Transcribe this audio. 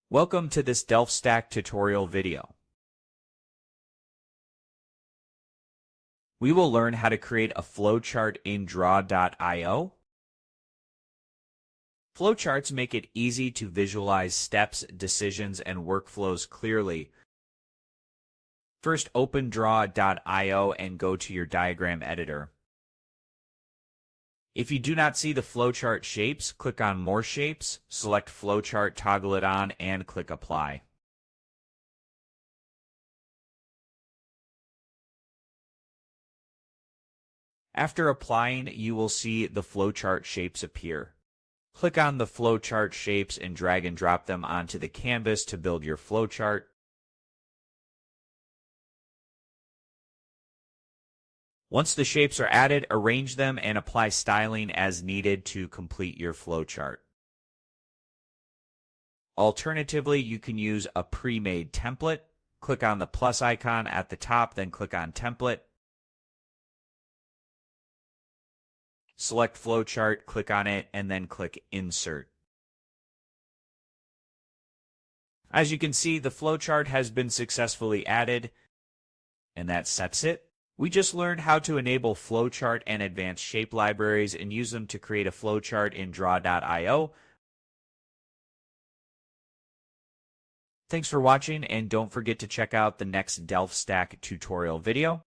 Welcome to this DelphStack tutorial video. We will learn how to create a flowchart in Draw.io. Flowcharts make it easy to visualize steps, decisions, and workflows clearly. First, open Draw.io and go to your diagram editor. If you do not see the flowchart shapes, click on More Shapes, select Flowchart, toggle it on, and click Apply. After applying, you will see the flowchart shapes appear. Click on the flowchart shapes and drag and drop them onto the canvas to build your flowchart. Once the shapes are added, arrange them and apply styling as needed to complete your flowchart. Alternatively, you can use a pre-made template. Click on the plus icon at the top, then click on Template. Select Flowchart, click on it, and then click Insert. As you can see, the flowchart has been successfully added, and that sets it. We just learned how to enable Flowchart and advanced shape libraries and use them to create a flowchart in Draw.io. Thanks for watching, and don't forget to check out the next DelphStack tutorial video.